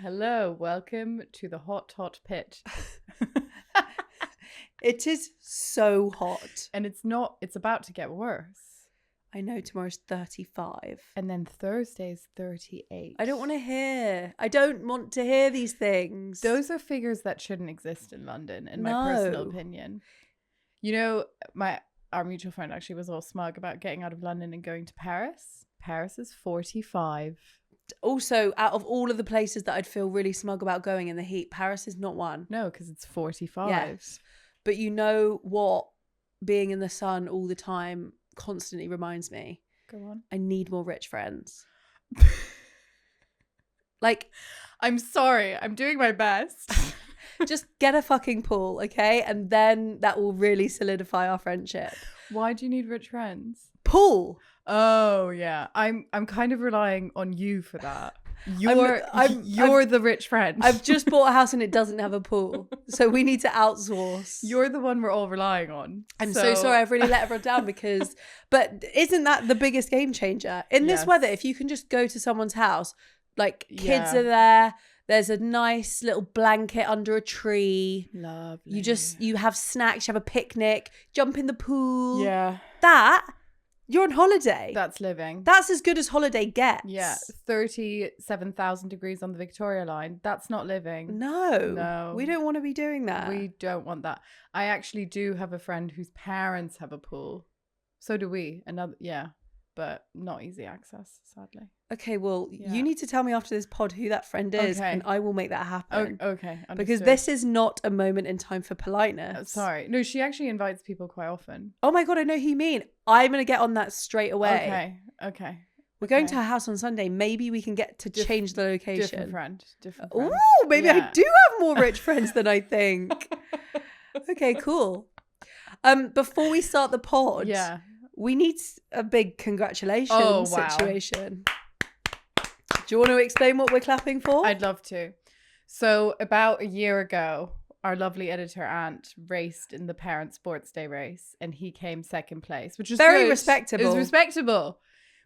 Hello, welcome to the hot pit. It is so hot. And it's about to get worse. I know tomorrow's 35. And then Thursday's 38. I don't want to hear these things. Those are figures that shouldn't exist in London, in my personal opinion. You know, our mutual friend actually was all smug about getting out of London and going to Paris. Paris is 45. Also, out of all of the places that I'd feel really smug about going in the heat, Paris is not one. No, because it's 45. Yes. But you know what? Being in the sun all the time constantly reminds me. Go on. I need more rich friends. I'm sorry. I'm doing my best. Just get a fucking pool, okay? And then that will really solidify our friendship. Why do you need rich friends? Pool. Oh yeah, I'm kind of relying on you for that. You're the rich friend. I've just bought a house and it doesn't have a pool, so we need to outsource. You're the one we're all relying on. I'm so sorry. I've really let everyone down but isn't that the biggest game changer in this weather? If you can just go to someone's house, like kids are there. There's a nice little blanket under a tree. Lovely. You have snacks, you have a picnic, jump in the pool. Yeah. You're on holiday. That's living. That's as good as holiday gets. Yeah. 37,000 degrees on the Victoria line. That's not living. No. We don't want to be doing that. We don't want that. I actually do have a friend whose parents have a pool. So do we. But not easy access, sadly. Okay, well, you need to tell me after this pod who that friend is, and I will make that happen. Okay, understood. Because this is not a moment in time for politeness. Sorry. No, she actually invites people quite often. Oh my God, I know who you mean. I'm going to get on that straight away. Okay. We're going to her house on Sunday. Maybe we can get to change the location. Different friend. Ooh, maybe I do have more rich friends than I think. Okay, cool. Before we start the pod... Yeah. We need a big congratulations situation. Do you want to explain what we're clapping for? I'd love to. So about a year ago, our lovely editor Ant raced in the Parent Sports Day race and he came second place, which was very good. respectable. It was respectable.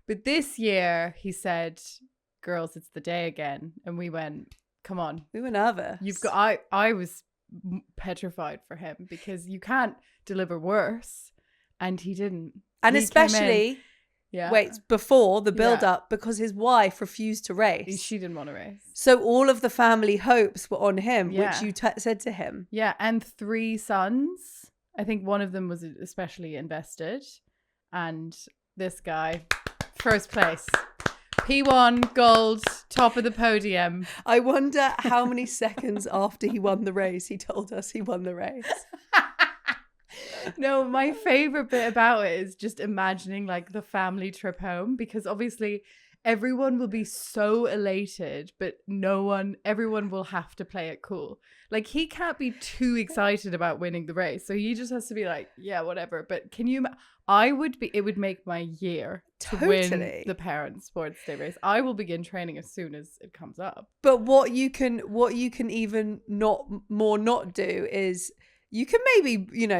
But this year he said, girls, it's the day again. And we went, come on. We were nervous. I was petrified for him because you can't deliver worse. And he didn't. And especially, before the build-up, because his wife refused to race. She didn't want to race. So all of the family hopes were on him, which you said to him. Yeah, and 3 sons. I think one of them was especially invested. And this guy, first place. P1, gold, top of the podium. I wonder how many seconds after he won the race, he told us he won the race. No, my favorite bit about it is just imagining like the family trip home, because obviously everyone will be so elated, but everyone will have to play it cool. Like he can't be too excited about winning the race. So he just has to be like, yeah, whatever. But it would make my year to win the Parent Sports Day race. I will begin training as soon as it comes up. But what you can even not do is, you can maybe,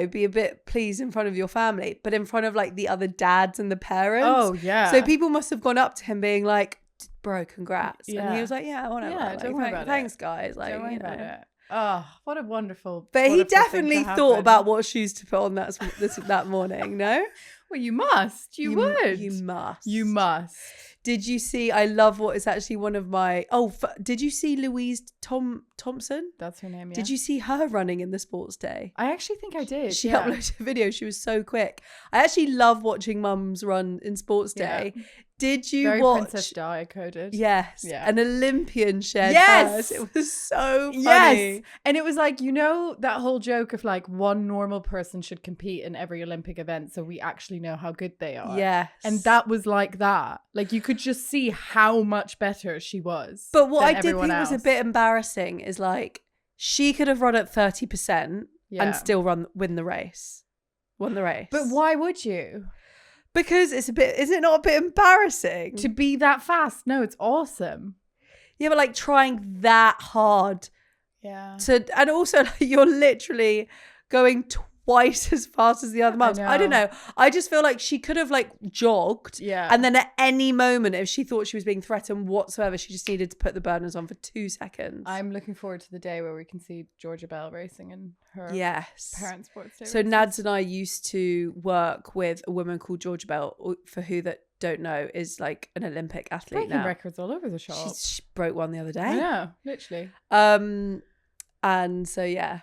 be a bit pleased in front of your family, but in front of like the other dads and the parents. Oh, yeah. So people must have gone up to him being like, bro, congrats. Yeah. And he was like, yeah, whatever. Yeah, don't worry about thanks, guys. Like, don't worry about it. Oh, what a wonderful. But he definitely thought about what shoes to put on that morning, no? Well, you must. You would. You must. You must. Did you see, I love what is actually one of my, did you see Louise Thompson? That's her name, yeah. Did you see her running in the sports day? I actually think I did. She uploaded a video. She was so quick. I actually love watching mums run in sports day. Yeah. Did you watch? Very Princess Di coded. Yes. Yeah. An Olympian shared hers. It was so funny. Yes. And it was like, that whole joke of like one normal person should compete in every Olympic event so we actually know how good they are. Yes. And that was like that. Like you could just see how much better she was. But what I did think was a bit embarrassing is like she could have run at 30% and still win the race. Won the race. But why would you? Because is it not a bit embarrassing? To be that fast? No, it's awesome. Yeah, but like trying that hard. Yeah. And also like, you're literally going twice as fast as the other mums. I don't know. I just feel like she could have like jogged. Yeah. And then at any moment, if she thought she was being threatened whatsoever, she just needed to put the burners on for 2 seconds. I'm looking forward to the day where we can see Georgia Bell racing in her parents' sports day. So Nads and I used to work with a woman called Georgia Bell, for who that don't know, is like an Olympic athlete breaking records all over the shop. She broke one the other day. Yeah, literally. And so yeah.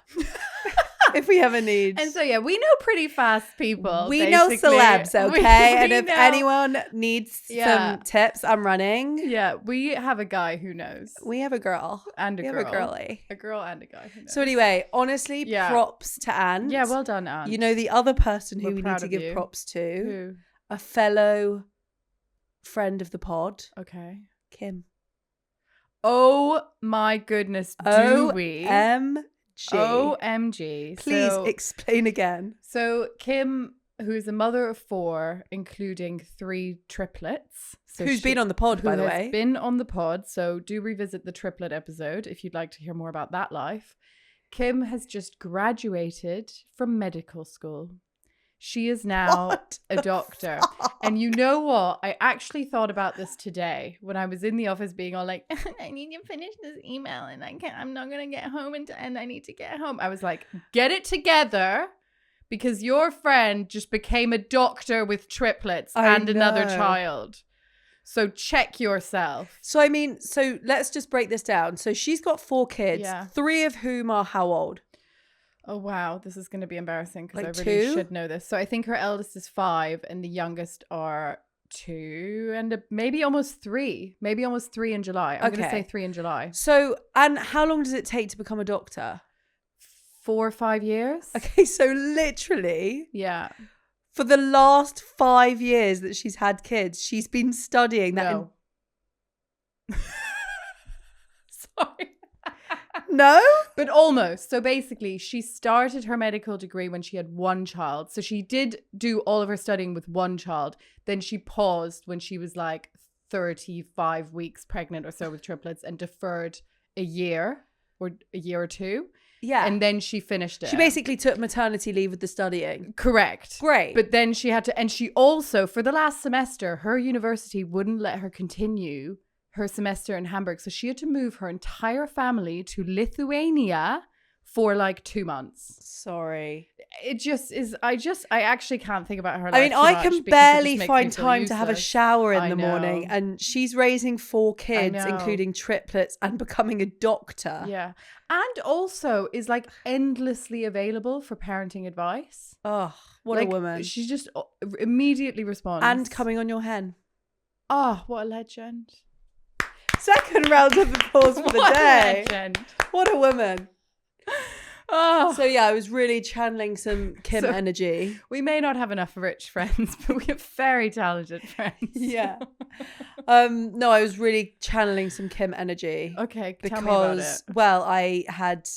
If we ever need. And so yeah, we know pretty fast people. We know celebs, okay? And if anyone needs some tips, I'm running. Yeah, we have a guy who knows. We have a girl. And a girl. We have a girlie. A girl and a guy who knows. So anyway, honestly, props to Ant. Yeah, well done, Ant. You know the other person who we need to give props to? Who? A fellow friend of the pod. Okay. Kim. Oh my goodness, do we? OMG. Please explain again. So Kim, who's a mother of 4, including 3 triplets. So who's been on the pod, by the way. Been on the pod. So do revisit the triplet episode if you'd like to hear more about that life. Kim has just graduated from medical school. She is now a doctor. And you know what? I actually thought about this today when I was in the office being all like, I need to finish this email and I'm not going to get home and I need to get home. I was like, get it together, because your friend just became a doctor with triplets and another child. So check yourself. So I mean, so let's just break this down. So she's got 4 kids, 3 of whom are how old? Oh, wow. This is going to be embarrassing because like I really 2? should know this. So I think her eldest is 5 and the youngest are 2 and maybe almost 3. Maybe almost 3 in July. I'm going to say 3 in July. So, and how long does it take to become a doctor? 4 or 5 years. Okay, so literally. Yeah. For the last 5 years that she's had kids, she's been studying that. No. Sorry. No? But almost. So basically, she started her medical degree when she had 1 child. So she did do all of her studying with 1 child. Then she paused when she was like 35 weeks pregnant or so with triplets and deferred a year or 2. Yeah. And then she finished it. She basically took maternity leave with the studying. Correct. Great. But then she had to, and she also, for the last semester, her university wouldn't let her continue her semester in Hamburg. So she had to move her entire family to Lithuania for like 2 months. Sorry. It just is, I actually can't think about her life. I mean, I can barely find time to have a shower in the morning, and she's raising 4 kids, including triplets, and becoming a doctor. Yeah. And also is like endlessly available for parenting advice. Oh, what a woman. She just immediately responds. And coming on your hen. Oh, what a legend. Second round of applause for the day. Legend. What a woman. Oh. So yeah, I was really channeling some Kim energy. We may not have enough rich friends, but we have very talented friends. Yeah. No, I was really channeling some Kim energy. Okay, because, tell me about it. Well, I had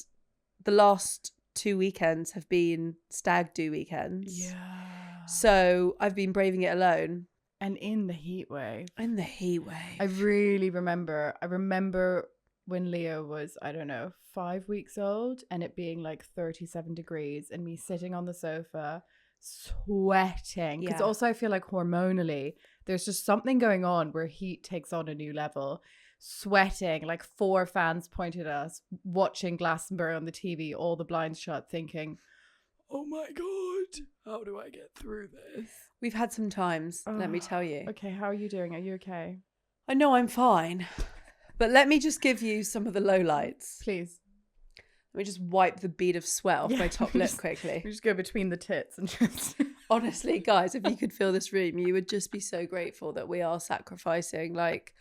the last 2 weekends have been stag do weekends. Yeah. So I've been braving it alone. And in the heat wave. I really remember. I remember when Leo was, I don't know, 5 weeks old and it being like 37 degrees and me sitting on the sofa sweating. Because also I feel like hormonally there's just something going on where heat takes on a new level. Sweating, like 4 fans pointed at us, watching Glastonbury on the TV, all the blinds shut, thinking, oh my God, how do I get through this? We've had some times, let me tell you. Okay, how are you doing? Are you okay? I know I'm fine. But let me just give you some of the lowlights. Please. Let me just wipe the bead of sweat off my top lip quickly. We just go between the tits and just... Honestly, guys, if you could fill this room, you would just be so grateful that we are sacrificing, like...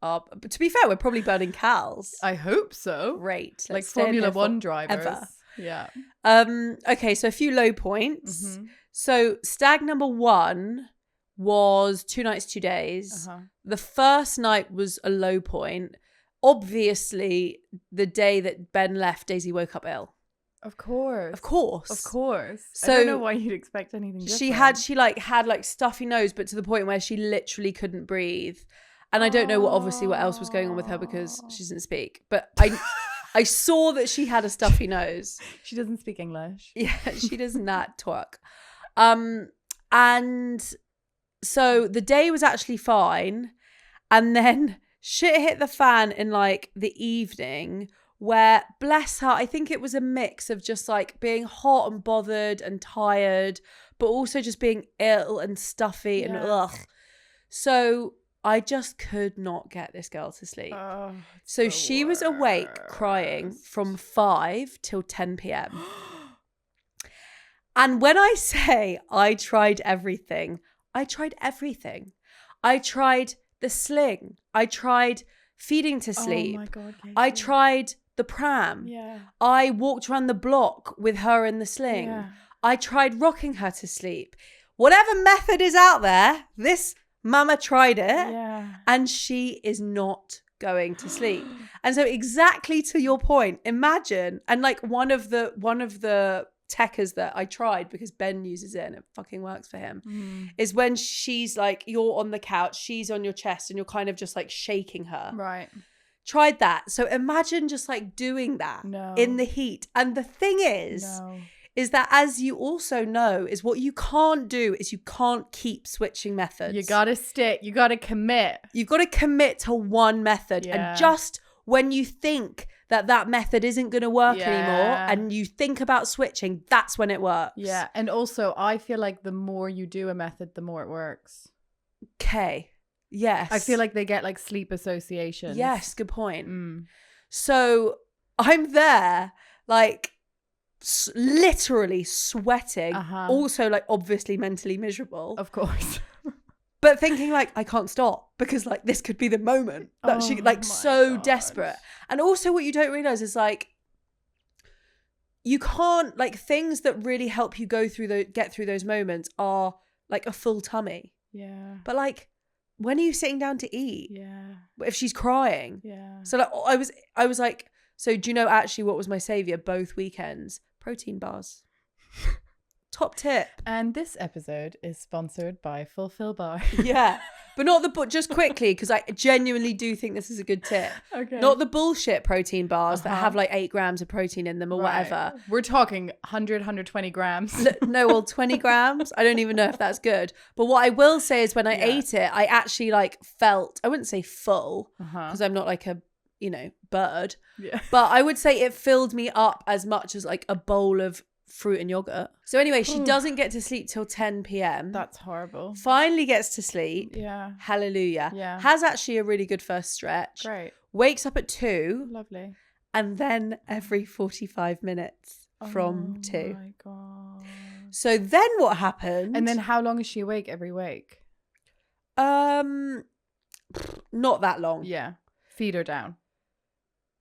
But to be fair, we're probably burning cows. I hope so. Great. Like Formula 1 drivers. Ever. Yeah. Okay, so a few low points. Mm-hmm. So stag number 1 was 2 nights, 2 days. Uh-huh. The first night was a low point. Obviously, the day that Ben left, Daisy woke up ill. Of course. So I don't know why you'd expect anything different. She had stuffy nose, but to the point where she literally couldn't breathe. And I don't know what else was going on with her because she doesn't speak. But I saw that she had a stuffy nose. She doesn't speak English. Yeah, she does not twerk. And so the day was actually fine. And then shit hit the fan in like the evening where, bless her, I think it was a mix of just like being hot and bothered and tired, but also just being ill and stuffy and ugh. So I just could not get this girl to sleep. Oh, so she was awake crying from 5 till 10 p.m. And when I say I tried everything, I tried everything. I tried the sling. I tried feeding to sleep. Oh my God, Katie. I tried the pram. Yeah. I walked around the block with her in the sling. Yeah. I tried rocking her to sleep. Whatever method is out there, this mama tried it. Yeah. And she is not going to sleep. And so exactly to your point, imagine, and like one of the techers that I tried, because Ben uses it and it fucking works for him, is when she's like, you're on the couch, she's on your chest and you're kind of just like shaking her. Right. Tried that. So imagine just like doing that in the heat. And the thing is that, as you also know, is what you can't do is you can't keep switching methods. You gotta stick. You gotta commit. You've got to commit to one method. Yeah. And just when you think that method isn't going to work anymore and you think about switching, that's when it works. Yeah. And also, I feel like the more you do a method, the more it works. Okay. Yes. I feel like they get like sleep associations. Yes. Good point. So I'm there like literally sweating. Also like obviously mentally miserable. Of course. But thinking like, I can't stop because like this could be the moment that she like so God. Desperate. And also what you don't realize is like, you can't like things that really help you get through those moments are like a full tummy. Yeah. But like, when are you sitting down to eat? Yeah. If she's crying. Yeah. So like, I was like, so do you know actually what was my savior both weekends? Protein bars. Top tip. And this episode is sponsored by Fulfill Bar. Yeah. But not just quickly, because I genuinely do think this is a good tip. Okay. Not the bullshit protein bars that have like 8 grams of protein in them or whatever. We're talking 100, 120 grams. No, well, 20 grams. I don't even know if that's good. But what I will say is when I ate it, I actually like felt, I wouldn't say full, because I'm not like a, bird. Yeah. But I would say it filled me up as much as like a bowl of fruit and yogurt. So anyway, she doesn't get to sleep till 10 p.m. That's horrible. Finally gets to sleep. Yeah. Hallelujah. Yeah. Has actually a really good first stretch. Great. Wakes up at 2. Lovely. And then every 45 minutes from 2. Oh my God. So then what happened? And then how long is she awake every wake? Not that long. Yeah. Feed her down.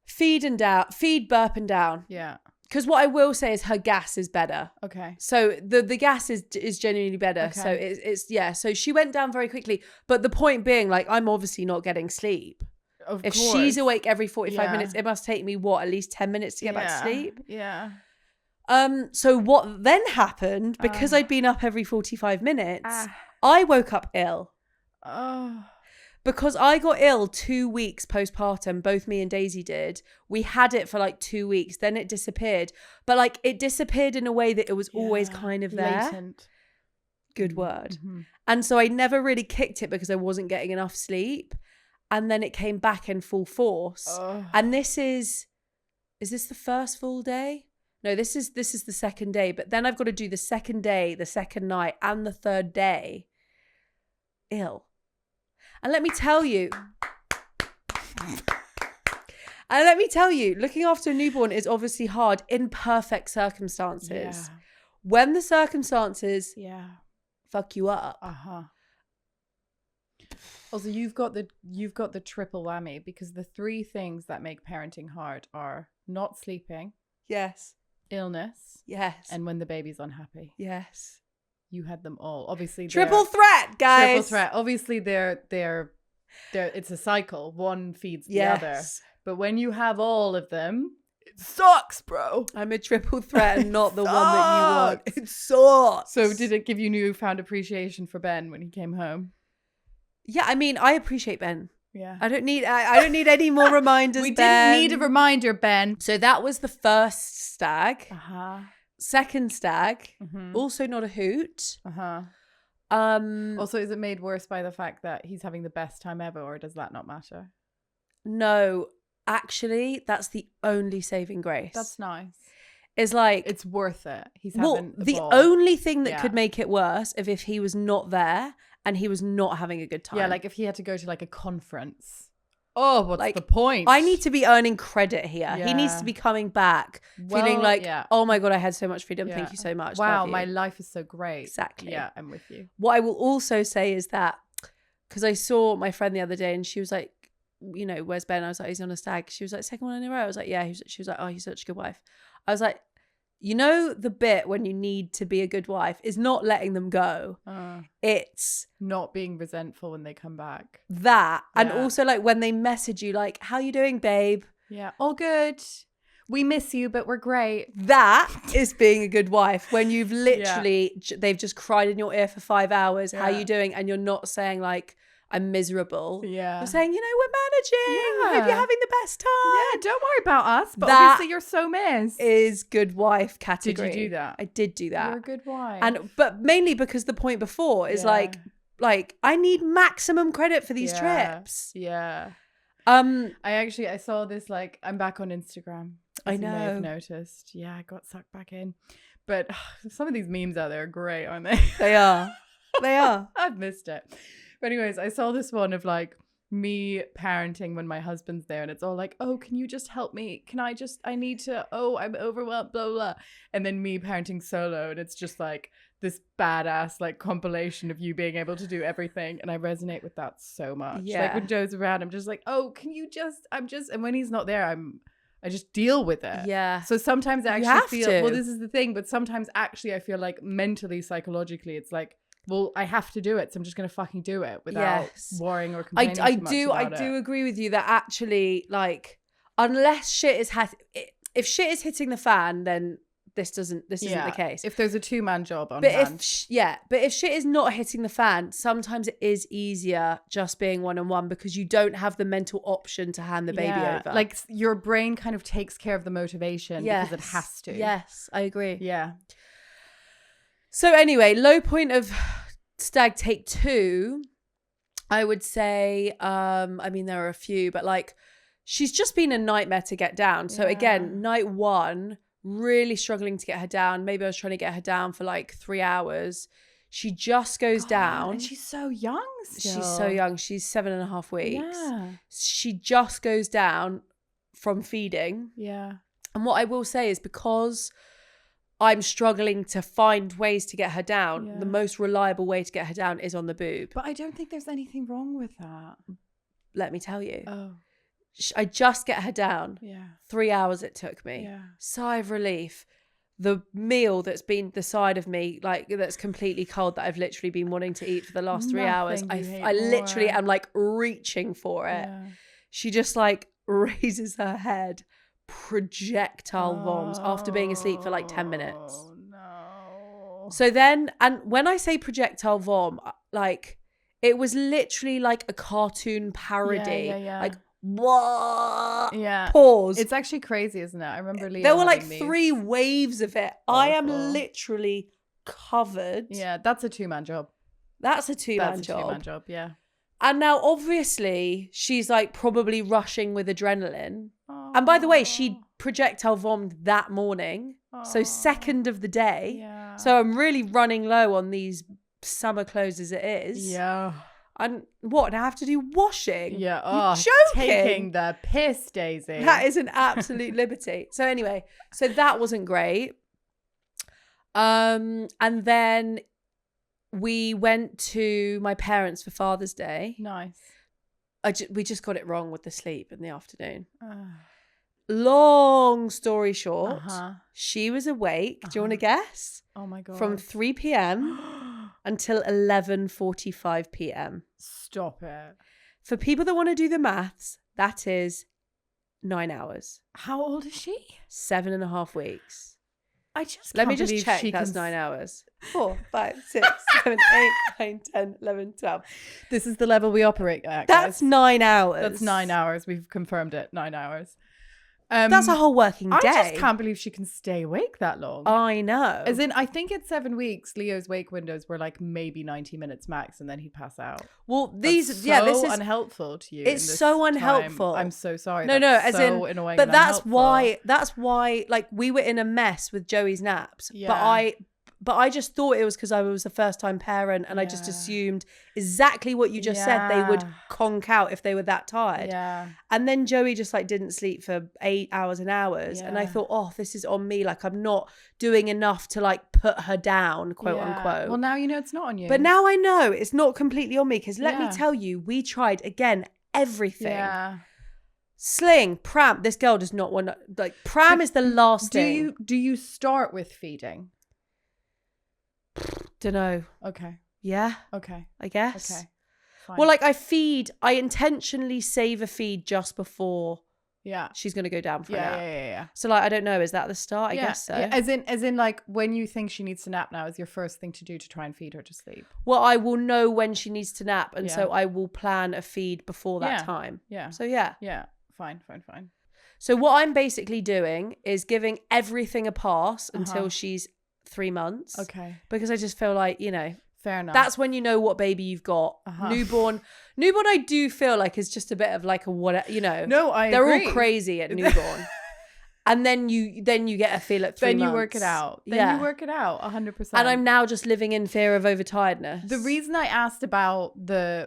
Feed, burp and down. Yeah. Because what I will say is her gas is better. Okay. So the gas is genuinely better. Okay. So it's yeah. So she went down very quickly. But the point being, like, I'm obviously not getting sleep. If she's awake every 45 minutes, it must take me at least 10 minutes to get back to sleep. Yeah. So what then happened, because I'd been up every 45 minutes, I woke up ill. Oh. Because I got ill 2 weeks postpartum, both me and Daisy did. We had it for like 2 weeks, then it disappeared. But like it disappeared in a way that it was always kind of there. Latent. Good word. Mm-hmm. And so I never really kicked it because I wasn't getting enough sleep. And then it came back in full force. Oh. And is this the first full day? No, this is the second day. But then I've got to do the second day, the second night, and the third day ill. And let me tell you, looking after a newborn is obviously hard in perfect circumstances. Yeah. When the circumstances fuck you up. Also, you've got the triple whammy, because the 3 things that make parenting hard are not sleeping. Yes. Illness. Yes. And when the baby's unhappy. Yes. You had them all. Obviously, triple threat, guys. Triple threat. Obviously, they're it's a cycle. One feeds the other. But when you have all of them, it sucks, bro. I'm a triple threat and not the one that you want. It sucks. So did it give you newfound appreciation for Ben when he came home? Yeah, I mean, I appreciate Ben. Yeah. I don't need any more reminders. We Ben. didn't need a reminder, Ben. So that was the first stag. Uh-huh. Second stag, also not a hoot. Uh-huh. Also, is it made worse by the fact that he's having the best time ever, or does that not matter? No, actually, that's the only saving grace. That's nice. Is like it's worth it. He's having the only thing that could make it worse if he was not there and he was not having a good time. Yeah, like if he had to go to like a conference. Oh, what's like, the point? I need to be earning credit here. Yeah. He needs to be coming back, feeling like, oh my God, I had so much freedom. Yeah. Thank you so much. Wow, my life is so great. Exactly. Yeah, I'm with you. What I will also say is that, because I saw my friend the other day and she was like, you know, where's Ben? I was like, he's on a stag. She was like, second one in a row. I was like, yeah. She was like, oh, he's such a good wife. I was like, you know, the bit when you need to be a good wife is not letting them go. It's not being resentful when they come back. That. Yeah. And also like when they message you like, how you doing, babe? Yeah. All good. We miss you, but we're great. That is being a good wife. When you've literally, they've just cried in your ear for 5 hours. Yeah. How you doing? And you're not saying like, I'm miserable. Yeah. You're saying, you know, we're managing. I hope you're having the best time. Yeah, don't worry about us. But that obviously you're so missed. Is good wife category. Did you do that? I did do that. You're a good wife. But mainly because the point before is like I need maximum credit for these trips. Yeah. I saw this, like, I'm back on Instagram. I know. You may have noticed. Yeah, I got sucked back in. But some of these memes out there are great, aren't they? They are. They are. I've missed it. But anyways, I saw this one of like me parenting when my husband's there, and it's all like, oh, can you just help me? I need to, I'm overwhelmed, blah, blah. And then me parenting solo, and it's just like this badass like compilation of you being able to do everything. And I resonate with that so much. Yeah. Like when Joe's around, I'm just like, oh, can you just, and when he's not there, I just deal with it. Yeah. So sometimes I actually feel, well, this is the thing, but sometimes actually I feel like mentally, psychologically, it's like, well, I have to do it, so I'm just going to fucking do it without worrying or complaining too much about it. I do agree with you that actually, like, unless if shit is hitting the fan, then this isn't the case. If there's a two-man job on hand. But if shit is not hitting the fan, sometimes it is easier just being one-on-one because you don't have the mental option to hand the baby over. Like, your brain kind of takes care of the motivation because it has to. Yes, I agree. Yeah. So anyway, low point of stag take 2, I would say, I mean, there are a few, but like, she's just been a nightmare to get down. So again, night 1, really struggling to get her down. Maybe I was trying to get her down for like 3 hours. She just goes down. And she's so young still. She's so young. She's 7.5 weeks. Yeah. She just goes down from feeding. Yeah. And what I will say is because I'm struggling to find ways to get her down, the most reliable way to get her down is on the boob. But I don't think there's anything wrong with that. Let me tell you. Oh. I just get her down. Yeah. 3 hours it took me. Yeah. Sigh of relief. The meal that's been the side of me, like, that's completely cold, that I've literally been wanting to eat for the last 3 hours. I literally am like reaching for it. Yeah. She just like raises her head, projectile voms after being asleep for like 10 minutes. Oh no. So then, and when I say projectile vom, like, it was literally like a cartoon parody. Yeah. Like, what? Yeah. Pause. It's actually crazy, isn't it? I remember Leah there were like these. 3 waves of it. Awful. I am literally covered. Yeah, that's a 2-man job. That's a two-man job, yeah. And now obviously she's like probably rushing with adrenaline. Aww. And by the way, she projectile vommed that morning. Aww. So 2nd of the day. Yeah. So I'm really running low on these summer clothes as it is. Yeah. And what? I have to do washing? Yeah. Oh, joking. Taking the piss, Daisy. That is an absolute liberty. So anyway, so that wasn't great. And then we went to my parents for Father's Day. Nice. We just got it wrong with the sleep in the afternoon. Long story short, she was awake. Do you want to guess? Oh my God. From 3 p.m. until 11:45 p.m. Stop it. For people that want to do the maths, that is 9 hours. How old is she? 7.5 weeks. I just Let can't me just believe check. she That's can 9 hours. 4, 5, 6, 7, 8, 9, 10, 11, 12. This is the level we operate at, That's guys. 9 hours. That's 9 hours. We've confirmed it. 9 hours. That's a whole working day. I just can't believe she can stay awake that long. I know. As in, I think at 7 weeks, Leo's wake windows were like maybe 90 minutes max, and then he'd pass out. Well, this is unhelpful to you. It's so unhelpful. I'm so sorry. No, that's as so in, annoying. But that's unhelpful. why, like, we were in a mess with Joey's naps. Yeah. But I just thought it was because I was a first-time parent, and I just assumed exactly what you just said. They would conk out if they were that tired. Yeah. And then Joey just like didn't sleep for 8 hours and hours, and I thought, oh, this is on me. Like, I'm not doing enough to like put her down, quote unquote. Well, now you know it's not on you. But now I know it's not completely on me, because let me tell you, we tried again everything. Yeah. Sling, pram. This girl does not want to, like, pram is the last thing. Do you start with feeding? Dunno. Okay. Yeah. Okay. I guess. Okay. Fine. Well, like, I intentionally save a feed just before she's going to go down for a nap. Yeah. So, like, I don't know. Is that the start? I guess so. Yeah. As in, like, when you think she needs to nap now is your first thing to do to try and feed her to sleep. Well, I will know when she needs to nap. And so I will plan a feed before that time. Yeah. So, yeah. Yeah. Fine. So what I'm basically doing is giving everything a pass until she's 3 months. Okay. Because I just feel like, you know, fair enough. that's when you know what baby you've got. Newborn I do feel like is just a bit of like a whatever, you know. No, they're agree. all crazy at newborn. And then you get a feel at 3 months. Then you work it out. You work it out 100%. And I'm now just living in fear of overtiredness. The reason I asked about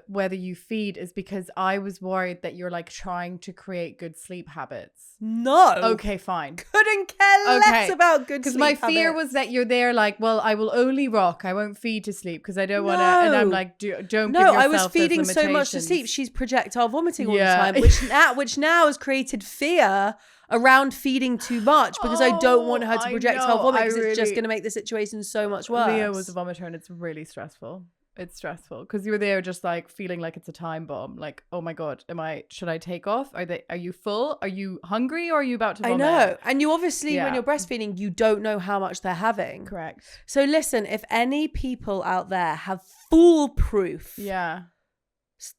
whether you feed is because I was worried that you're like trying to create good sleep habits. No. Okay, fine. Couldn't care less about good sleep habits. Because my fear was that you're there like, well, I will only rock. I won't feed to sleep because I don't want to. And I'm like, don't give yourself I was feeding those so much to sleep. She's projectile vomiting all the time, which now has created fear around feeding too much, because I don't want her to projectile vomit, because it's just going to make the situation so much worse. Leo was a vomiter, and it's really stressful. It's stressful because you're there just like feeling like it's a time bomb. Like, oh my God, should I take off? Are you full? Are you hungry, or are you about to vomit? I know. And you obviously, when you're breastfeeding, you don't know how much they're having. Correct. So listen, if any people out there have foolproof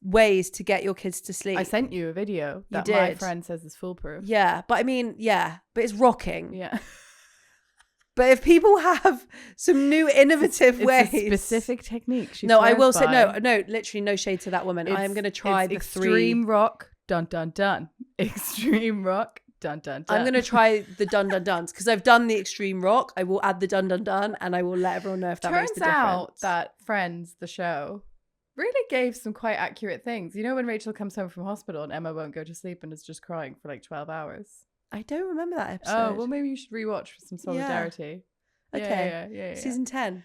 ways to get your kids to sleep. I sent you a video that my friend says is foolproof. Yeah, but I mean, but it's rocking. Yeah. But if people have some new innovative ways, a specific technique. I will say no, literally no shade to that woman. I am going to try the extreme rock, dun dun dun. Extreme rock, dun dun dun. I'm going to try the dun dun duns, because I've done the extreme rock. I will add the dun dun dun, and I will let everyone know if that makes the difference. Turns out that Friends, the show, really gave some quite accurate things. You know when Rachel comes home from hospital and Emma won't go to sleep and is just crying for like 12 hours? I don't remember that episode. Oh, well, maybe you should rewatch for some solidarity. Yeah. Okay. Yeah. Season 10.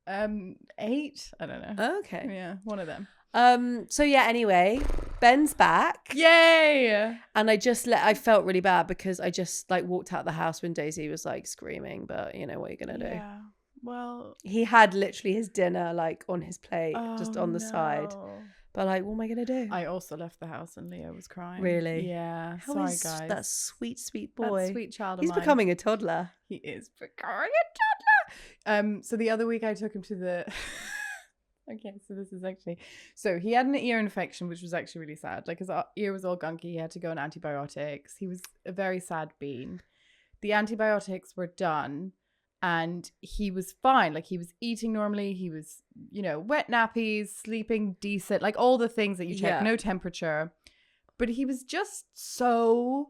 8? I don't know. Okay. Yeah, one of them. So yeah, anyway, Ben's back. Yay! And I felt really bad because I just like walked out the house when Daisy was like screaming, but you know what you're going to do. Yeah. Well, he had literally his dinner like on his plate, just on the side. But like, what am I gonna do? I also left the house and Leo was crying. Really? Yeah. How sorry, is guys. That sweet boy. That sweet child of He's mine. becoming a toddler. He is becoming a toddler. So the other week I took him to the. Okay, so this is actually. So he had an ear infection, which was actually really sad. Like his ear was all gunky. He had to go on antibiotics. He was a very sad bean. The antibiotics were done. And he was fine. Like he was eating normally. He was, wet nappies, sleeping decent, like all the things that you check, no temperature. But he was just so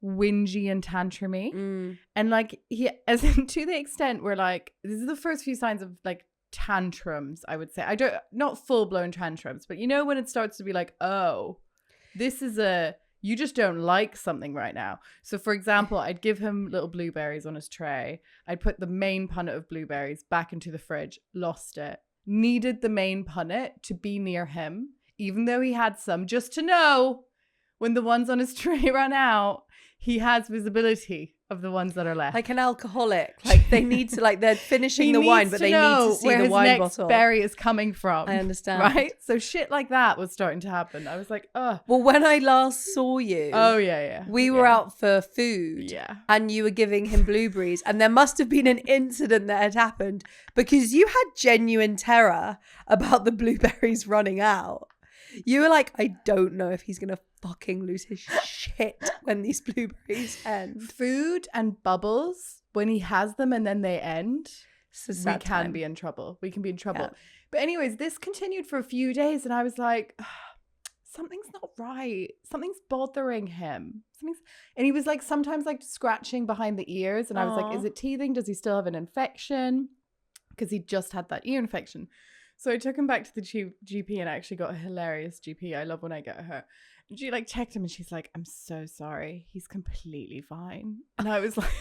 whingy and tantrumy. And like as in to the extent where like, this is the first few signs of like tantrums, I would say. Not full blown tantrums, but when it starts to be like, oh, this is you just don't like something right now. So for example, I'd give him little blueberries on his tray. I'd put the main punnet of blueberries back into the fridge, lost it. Needed the main punnet to be near him, even though he had some, just to know when the ones on his tray ran out, he has visibility of the ones that are left. Like an alcoholic. Like they need to, like they're finishing the wine, but they need to see the wine bottle. Berry is coming from. I understand. Right? So shit like that was starting to happen. I was like, oh. Well, when I last saw you. Oh, yeah. We were out for food. Yeah. And you were giving him blueberries. And there must have been an incident that had happened because you had genuine terror about the blueberries running out. You were like, I don't know if he's going to fucking lose his shit when these blueberries end. Food and bubbles, when he has them and then they end, we can be in trouble. We can be in trouble. Yeah. But anyways, this continued for a few days and I was like, something's not right. Something's bothering him. And he was like sometimes like scratching behind the ears. And I was like, is it teething? Does he still have an infection? Because he just had that ear infection. So I took him back to the GP and I actually got a hilarious GP. I love when I get her. And she like checked him and she's like, I'm so sorry. He's completely fine. And I was like,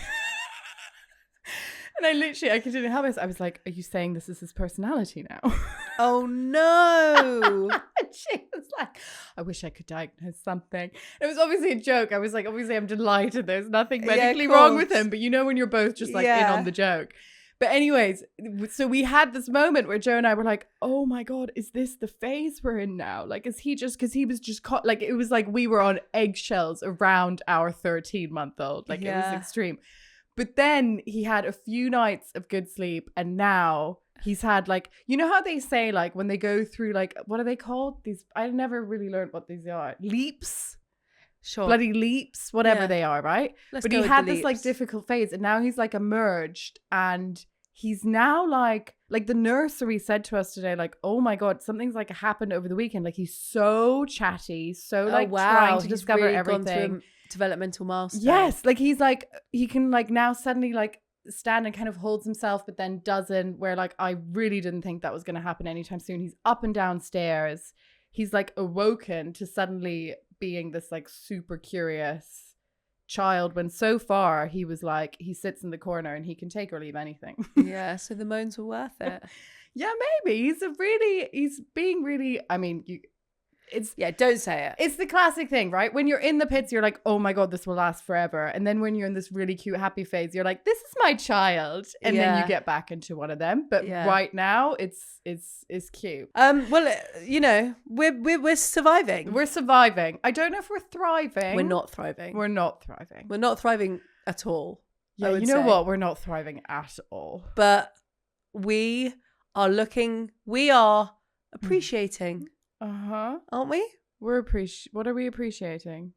and I couldn't help it. I was like, are you saying this is his personality now? Oh no. And she was like, I wish I could diagnose something. It was obviously a joke. I was like, obviously I'm delighted. There's nothing medically wrong with him. But you know when you're both just like in on the joke. But anyways, so we had this moment where Joe and I were like, oh my God, is this the phase we're in now? Like, is he just, because he was just caught, like, it was like we were on eggshells around our 13-month-old. Like, it was extreme. But then he had a few nights of good sleep. And now he's had like, you know how they say, like, when they go through, like, what are they called? These, I never really learned what these are. Leaps. Sure. Bloody leaps, whatever they are, right? But he had this, like, difficult phase. And now he's, like, emerged and he's now like the nursery said to us today, like, oh my God, something's like happened over the weekend. Like he's so chatty, so trying to discover really everything. Developmental milestone. Yes, like he's like, he can like now suddenly like stand and kind of holds himself, but then doesn't, where like I really didn't think that was going to happen anytime soon. He's up and down stairs. He's like awoken to suddenly being this like super curious child when so far he was like, he sits in the corner and he can take or leave anything. Yeah, so the moans were worth it. Yeah, maybe. He's being really, I mean, don't say it. It's the classic thing, right? When you're in the pits, you're like, oh my God, this will last forever. And then when you're in this really cute, happy phase, you're like, this is my child. And then you get back into one of them. But right now, it's cute. Well, you know, we're surviving. We're surviving. I don't know if we're thriving. We're not thriving. We're not thriving. We're not thriving at all. Yeah, you know what? We're not thriving at all. But we are appreciating. Uh-huh. Aren't we? What are we appreciating?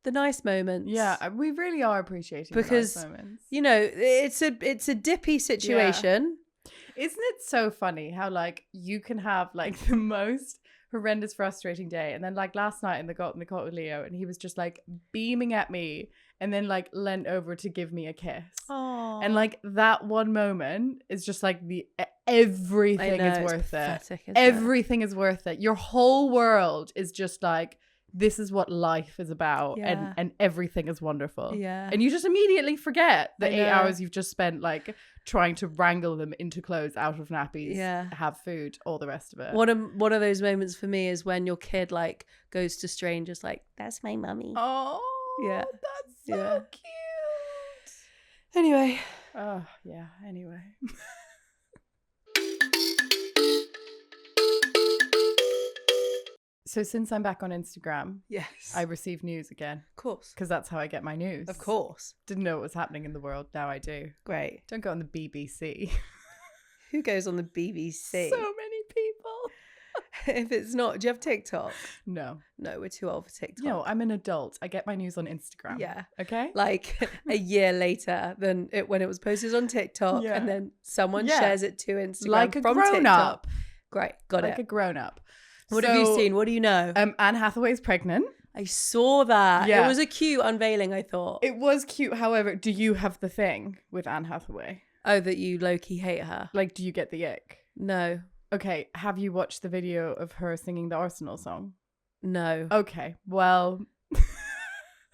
The nice moments. Yeah, we really are appreciating because, the nice moments. You know, it's a dippy situation. Yeah. Isn't it so funny how like you can have like the most horrendous, frustrating day, and then like last night in the Got with Leo, and he was just like beaming at me and then like leant over to give me a kiss. Aww. And like that one moment is just like everything is worth it. Everything is worth it. Your whole world is just like, this is what life is about, and everything is wonderful. Yeah. And you just immediately forget the 8 hours you've just spent like trying to wrangle them into clothes, out of nappies, have food, all the rest of it. One of those moments for me is when your kid like goes to strangers like, that's my mummy. Oh yeah, that's so cute. Anyway. Oh yeah, anyway. So since I'm back on Instagram, yes, I receive news again. Of course. Because that's how I get my news. Of course. Didn't know what was happening in the world. Now I do. Great. Don't go on the BBC. Who goes on the BBC? So many people. If it's not, do you have TikTok? No. No, we're too old for TikTok. No, I'm an adult. I get my news on Instagram. Yeah. Okay? Like a year later than when it was posted on TikTok, and then someone shares it to Instagram like a from grown TikTok. Up. Great. Got it. Like a grown up. What have you seen? What do you know? Anne Hathaway's pregnant. I saw that. Yeah. It was a cute unveiling, I thought. It was cute. However, do you have the thing with Anne Hathaway? Oh, that you low-key hate her? Like, do you get the ick? No. Okay. Have you watched the video of her singing the Arsenal song? No. Okay. Well.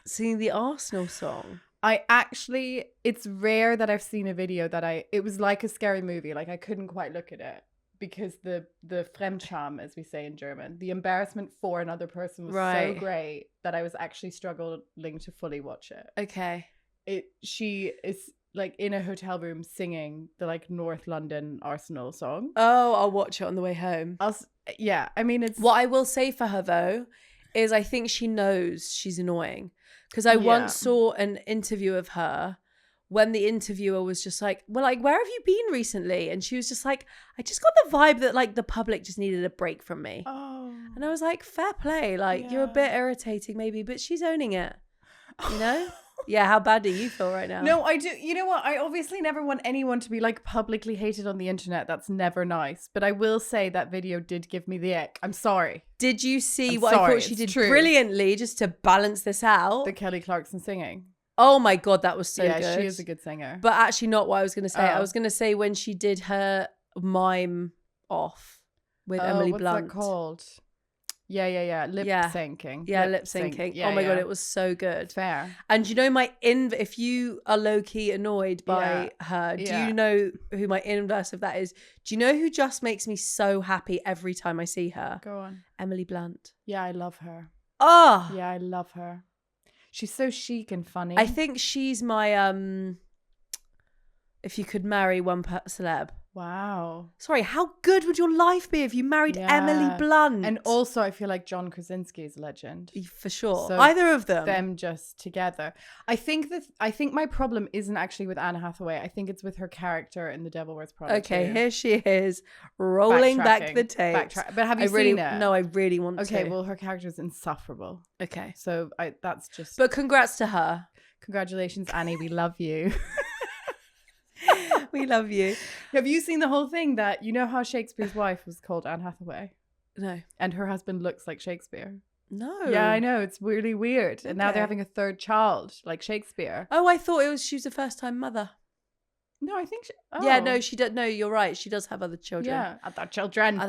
Singing the Arsenal song? It's rare that I've seen a video it was like a scary movie. Like, I couldn't quite look at it. Because the Fremdscham, as we say in German, the embarrassment for another person was so great that I was actually struggling to fully watch it. Okay. she is like in a hotel room singing the like North London Arsenal song. Oh, I'll watch it on the way home. Yeah, I mean, it's... What I will say for her, though, is I think she knows she's annoying. Because I once saw an interview of her when the interviewer was just like, well, like, where have you been recently? And she was just like, I just got the vibe that, like, the public just needed a break from me. Oh. And I was like, fair play. Like, you're a bit irritating, maybe, but she's owning it. You know? Yeah, how bad do you feel right now? No, I do. You know what? I obviously never want anyone to be like publicly hated on the internet. That's never nice. But I will say that video did give me the ick. I'm sorry. Did you see I thought she did brilliantly just to balance this out? The Kelly Clarkson singing. Oh my God, that was so good. Yeah, she is a good singer. But actually not what I was going to say. I was going to say when she did her mime off with Emily Blunt. What's that called? Yeah. Lip syncing. Yeah, lip syncing. Yeah, oh my God, it was so good. Fair. And you know if you are low-key annoyed by her, do you know who my inverse of that is? Do you know who just makes me so happy every time I see her? Go on. Emily Blunt. Yeah, I love her. Oh! Yeah, I love her. She's so chic and funny. I think she's my, if you could marry one celeb. Wow. Sorry, how good would your life be if you married Emily Blunt? And also, I feel like John Krasinski is a legend. For sure. So either of them. Them just together. I think my problem isn't actually with Anne Hathaway. I think it's with her character in The Devil Wears Prada. Okay, here she is, rolling back the tape. But have you seen it? No, I really want to. Okay, well, her character is insufferable. Okay. So that's just... But congrats to her. Congratulations, Annie. We love you. We love you. Have you seen the whole thing that, you know how Shakespeare's wife was called Anne Hathaway? No. And her husband looks like Shakespeare? No. Yeah, I know. It's really weird. And now they're having a third child, like Shakespeare. Oh, I thought she was a first-time mother. No, I think Yeah, no, she does. No, you're right. She does have other children. Yeah, other children.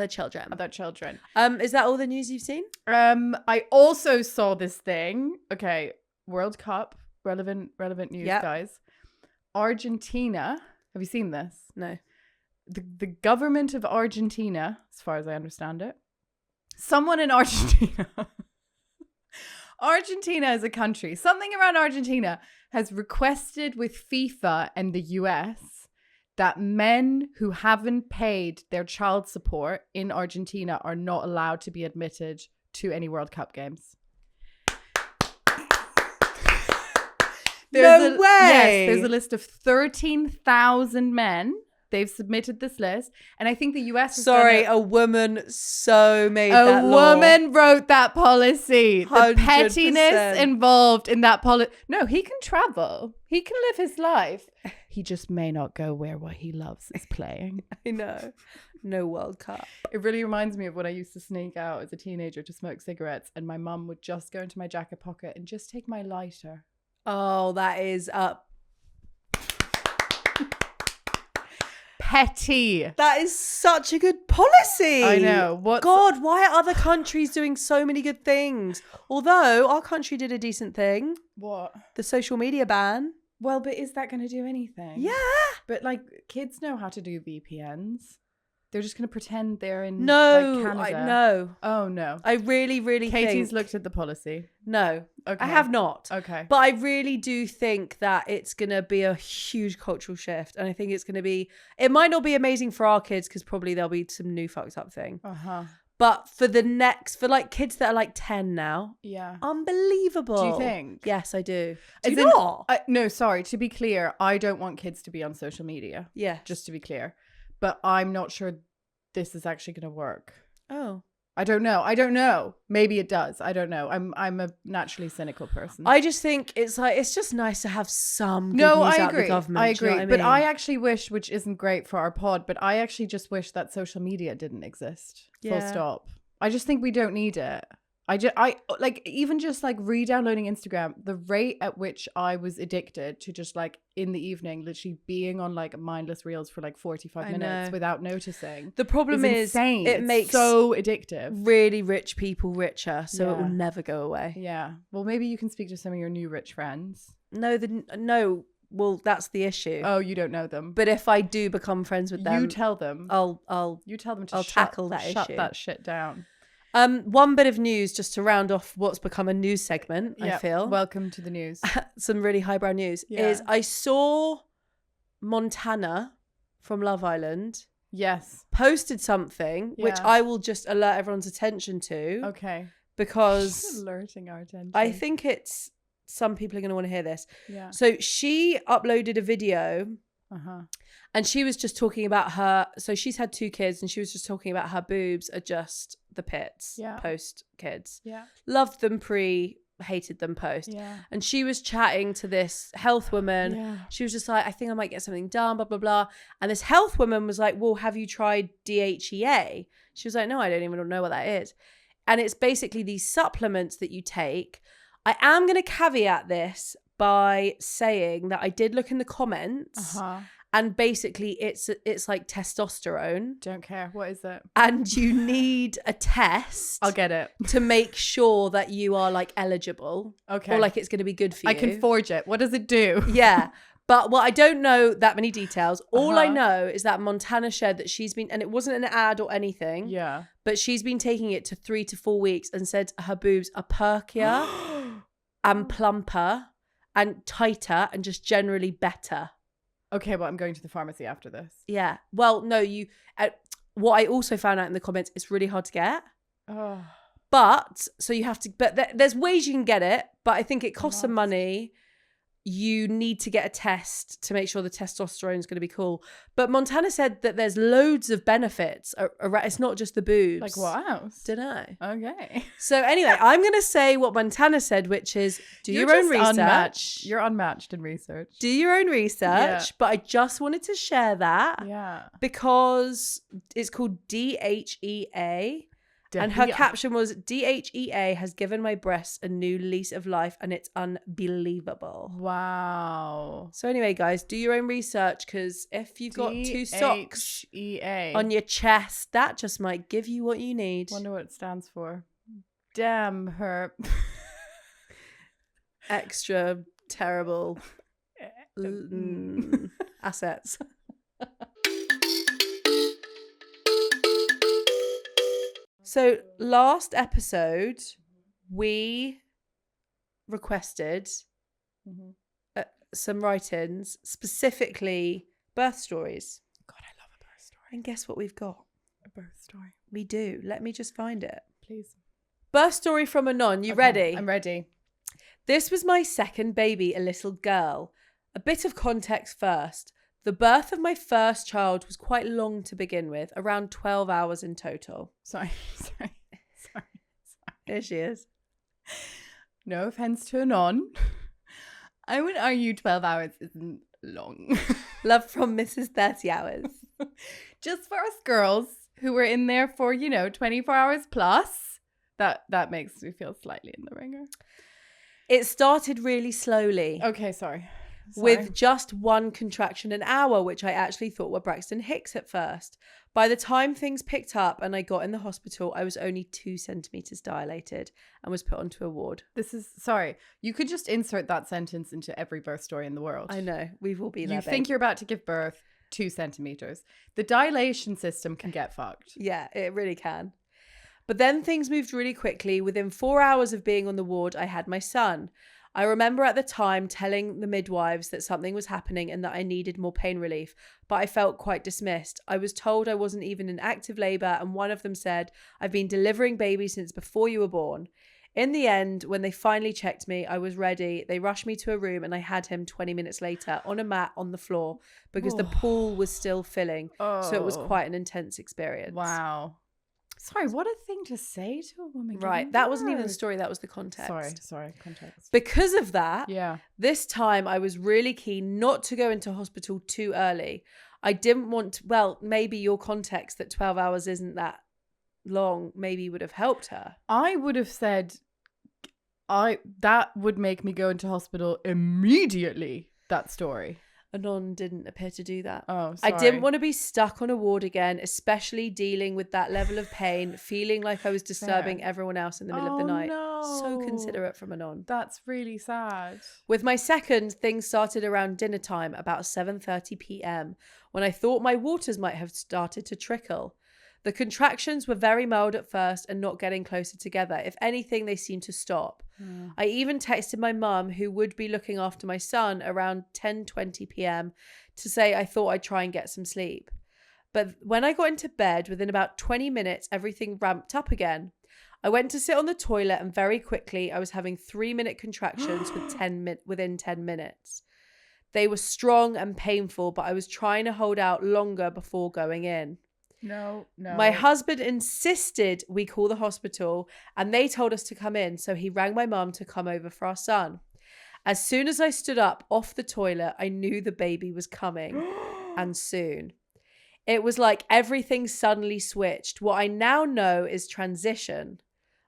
Is that all the news you've seen? I also saw this thing. Okay, World Cup, relevant news, guys. Argentina. Have you seen this? No. The government of Argentina, as far as I understand it, someone in Argentina. Argentina is a country. Something around Argentina has requested with FIFA and the US that men who haven't paid their child support in Argentina are not allowed to be admitted to any World Cup games. No way! Yes, there's a list of 13,000 men. They've submitted this list. And I think the US... a woman made that law. A woman wrote that policy. 100%. The pettiness involved in that policy. No, he can travel. He can live his life. He just may not go where what he loves is playing. I know. No World Cup. It really reminds me of when I used to sneak out as a teenager to smoke cigarettes, and my mum would just go into my jacket pocket and just take my lighter. Oh, that is up. Petty. That is such a good policy. I know. God, why are other countries doing so many good things? Although our country did a decent thing. What? The social media ban. Well, but is that going to do anything? Yeah. But like, kids know how to do VPNs. They're just going to pretend they're in Canada. No. Oh, no. I really, really Katie's looked at the policy. No. Okay. I have not. Okay. But I really do think that it's going to be a huge cultural shift. And I think it's going to be... It might not be amazing for our kids because probably there'll be some new fucked up thing. Uh-huh. But for like kids that are like 10 now. Yeah. Unbelievable. Do you think? Yes, I do. Do you not? No, sorry. To be clear, I don't want kids to be on social media. Yeah. Just to be clear. But I'm not sure this is actually going to work. Oh. I don't know. Maybe it does. I don't know. I'm a naturally cynical person. I just think it's just nice to have some good news out of the government. I agree. You know what I mean? But I actually wish, which isn't great for our pod, but I actually just wish that social media didn't exist. Full stop. I just think we don't need it. I like, even just like re-downloading Instagram, the rate at which I was addicted to just like in the evening literally being on like mindless reels for like 45 minutes without noticing. The problem is insane. It makes so addictive. Really rich people richer, so it will never go away. Yeah. Well, maybe you can speak to some of your new rich friends. No. Well, that's the issue. Oh, you don't know them. But if I do become friends with them, you tell them. I'll you tell them to tackle that issue. Shut that shit down. One bit of news just to round off what's become a news segment, I feel. Welcome to the news. Some really highbrow news is I saw Montana from Love Island. Yes. Posted something, which I will just alert everyone's attention to. Okay. Because alerting our attention. I think it's some people are going to want to hear this. Yeah. So she uploaded a video. And she was just talking about her. So she's had 2 kids, and she was just talking about her boobs are just the pits post kids. Yeah. Loved them pre, hated them post. Yeah. And she was chatting to this health woman. Yeah. She was just like, I think I might get something done, blah, blah, blah. And this health woman was like, well, have you tried DHEA? She was like, no, I don't even know what that is. And it's basically these supplements that you take. I am going to caveat this by saying that I did look in the comments. And basically it's like testosterone. Don't care. What is it? And you need a test. I'll get it. To make sure that you are like eligible. Okay. Or like it's going to be good for you. I can forge it. What does it do? Yeah. But I don't know that many details. All I know is that Montana shared that she's been, and it wasn't an ad or anything. Yeah. But she's been taking it to 3 to 4 weeks and said her boobs are perkier and plumper and tighter and just generally better. Okay, well, I'm going to the pharmacy after this. Yeah. Well, no, you. What I also found out in the comments, it's really hard to get. Oh. But so you have to. But there's ways you can get it. But I think it costs some money. You need to get a test to make sure the testosterone is going to be cool. But Montana said that there's loads of benefits. It's not just the boobs. Like what else? Don't know. Okay. So anyway, I'm going to say what Montana said, which is do your own research. You're unmatched in research. Do your own research. But I just wanted to share that. Yeah. Because it's called DHEA. And her caption was, DHEA has given my breasts a new lease of life and it's unbelievable. Wow. So anyway, guys, do your own research because if you've got 2 socks on your chest, that just might give you what you need. Wonder what it stands for. Damn her. Extra terrible assets. So last episode, we requested some write-ins, specifically birth stories. God, I love a birth story. And guess what we've got? A birth story. We do. Let me just find it. Please. Birth story from Anon. You ready? I'm ready. This was my second baby, a little girl. A bit of context first. The birth of my first child was quite long to begin with, around 12 hours in total. Sorry. Here she is. No offense to Anon. I would argue 12 hours isn't long. Love from Mrs. 30 Hours. Just for us girls who were in there for, 24 hours plus, that makes me feel slightly in the ringer. It started really slowly. Okay, sorry. With just 1 contraction an hour, which I actually thought were Braxton Hicks at first. By the time things picked up and I got in the hospital, I was only 2 centimeters dilated and was put onto a ward. Sorry, you could just insert that sentence into every birth story in the world. I know, we've all been there. You think you're about to give birth, 2 centimeters. The dilation system can get fucked. Yeah, it really can. But then things moved really quickly. Within 4 hours of being on the ward, I had my son. I remember at the time telling the midwives that something was happening and that I needed more pain relief, but I felt quite dismissed. I was told I wasn't even in active labour, and one of them said, I've been delivering babies since before you were born. In the end, when they finally checked me, I was ready. They rushed me to a room and I had him 20 minutes later on a mat on the floor because the pool was still filling. So it was quite an intense experience. Wow. Sorry, what a thing to say to a woman. Right, that wasn't even the story, that was the context. Sorry, context. Because of that, this time I was really keen not to go into hospital too early. I didn't want, maybe your context that 12 hours isn't that long maybe would have helped her. I would have said, that would make me go into hospital immediately, that story. Anon didn't appear to do that. Oh, sorry. I didn't want to be stuck on a ward again, especially dealing with that level of pain, feeling like I was disturbing everyone else in the middle of the night. No. So considerate from Anon. That's really sad. With my second, things started around dinner time, about 7:30 p.m, when I thought my waters might have started to trickle. The contractions were very mild at first and not getting closer together. If anything, they seemed to stop. I even texted my mum, who would be looking after my son, around 10:20 p.m. to say I thought I'd try and get some sleep. But when I got into bed, within about 20 minutes, everything ramped up again. I went to sit on the toilet and very quickly I was having 3-minute contractions within 10 minutes. They were strong and painful, but I was trying to hold out longer before going in. No. My husband insisted we call the hospital and they told us to come in. So he rang my mum to come over for our son. As soon as I stood up off the toilet, I knew the baby was coming and soon. It was like everything suddenly switched. What I now know is transition.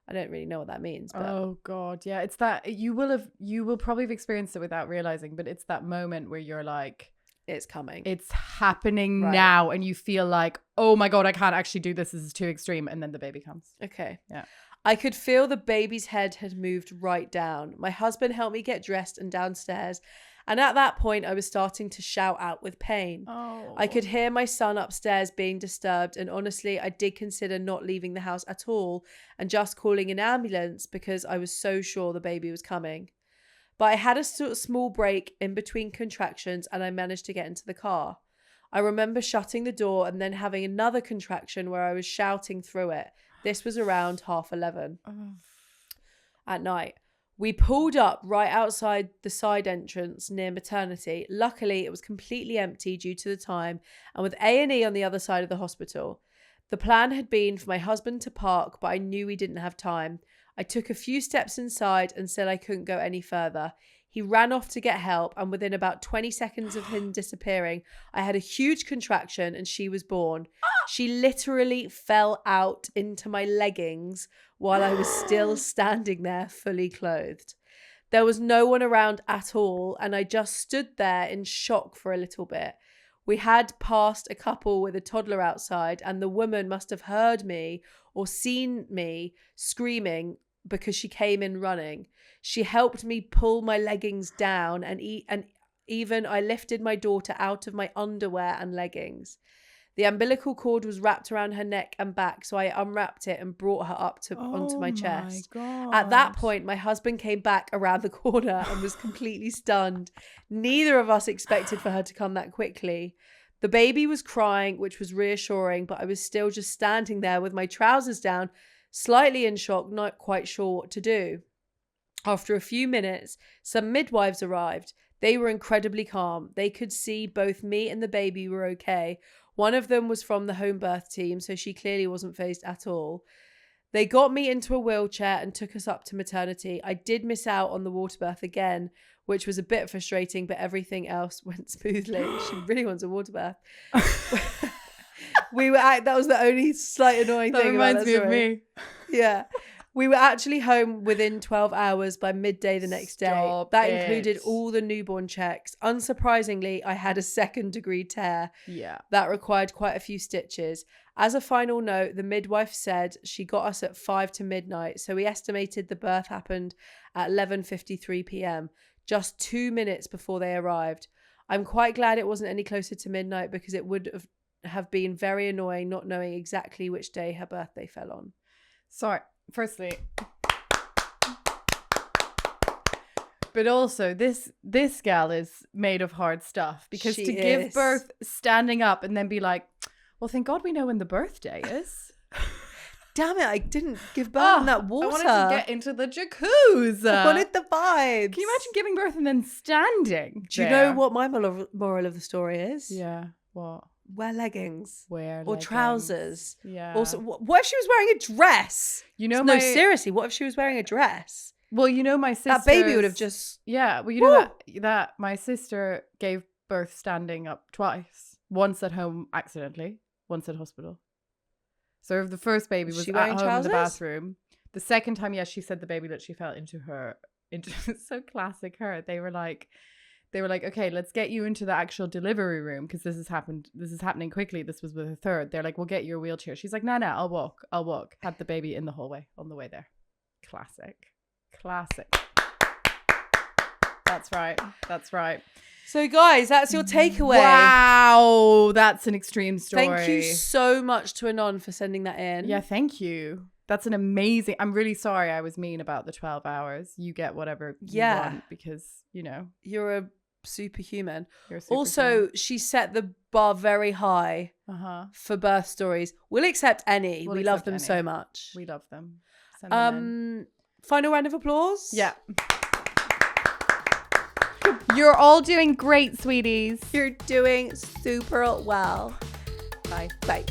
I don't really know what that means. But oh God, yeah. It's that you will probably have experienced it without realizing, but it's that moment where you're like, it's coming. It's happening now. And you feel like, oh my God, I can't actually do this. This is too extreme. And then the baby comes. Okay. Yeah. I could feel the baby's head had moved right down. My husband helped me get dressed and downstairs. And at that point, I was starting to shout out with pain. Oh. I could hear my son upstairs being disturbed. And honestly, I did consider not leaving the house at all and just calling an ambulance because I was so sure the baby was coming. But I had a small break in between contractions and I managed to get into the car. I remember shutting the door and then having another contraction where I was shouting through it. This was around 11:30 at night. We pulled up right outside the side entrance near maternity. Luckily, it was completely empty due to the time and with A&E on the other side of the hospital. The plan had been for my husband to park, but I knew we didn't have time. I took a few steps inside and said I couldn't go any further. He ran off to get help, and within about 20 seconds of him disappearing, I had a huge contraction and she was born. She literally fell out into my leggings while I was still standing there fully clothed. There was no one around at all, and I just stood there in shock for a little bit. We had passed a couple with a toddler outside, and the woman must have heard me or seen me screaming because she came in running. She helped me pull my leggings down and even I lifted my daughter out of my underwear and leggings. The umbilical cord was wrapped around her neck and back, so I unwrapped it and brought her up onto my chest. At that point, my husband came back around the corner and was completely stunned. Neither of us expected for her to come that quickly. The baby was crying, which was reassuring, but I was still just standing there with my trousers down, slightly in shock, not quite sure what to do. After a few minutes, some midwives arrived. They were incredibly calm. They could see both me and the baby were okay. One of them was from the home birth team, so she clearly wasn't phased at all. They got me into a wheelchair and took us up to maternity. I did miss out on the water birth again, which was a bit frustrating, but everything else went smoothly. She really wants a water birth. That was the only slight annoying thing. That reminds me of me. Yeah. We were actually home within 12 hours by midday the next day. That included all the newborn checks. Unsurprisingly, I had a 2nd-degree tear. Yeah. That required quite a few stitches. As a final note, the midwife said she got us at 5 to midnight, so we estimated the birth happened at 11:53 p.m., just 2 minutes before they arrived. I'm quite glad it wasn't any closer to midnight because it would have been very annoying not knowing exactly which day her birthday fell on. Sorry. Firstly, but also this gal is made of hard stuff because to give birth standing up and then be like, well, thank God we know when the birthday is. Damn it, I didn't give birth in that water. I wanted to get into the jacuzzi. I wanted the vibes. Can you imagine giving birth and then standing? Do you know what my moral of the story is? Yeah, what? Wear leggings. Or leggings. Trousers. Yeah. Also, what if she was wearing a dress? You know, no, seriously, what if she was wearing a dress? Well, you know, my sister. That baby would have just. Yeah. Well, you know that my sister gave birth standing up twice. Once at home accidentally, once at hospital. So the first baby was at home in the bathroom. The second time, yes, she said the baby literally fell into so classic her. They were like, okay, let's get you into the actual delivery room because this is happening quickly. This was with her third. They're like, we'll get you a wheelchair. She's like, no, I'll walk. Had the baby in the hallway on the way there. Classic. That's right. So guys, that's your takeaway. Wow, that's an extreme story. Thank you so much to Anon for sending that in. Yeah, thank you. That's an amazing. I'm really sorry I was mean about the 12 hours. You get whatever you want because, you know. You're a superhuman. Also, she set the bar very high for birth stories. We'll accept any. We love them so much. We love them. Send them in. Final round of applause. Yeah. You're all doing great, sweeties. You're doing super well. Bye. Bye.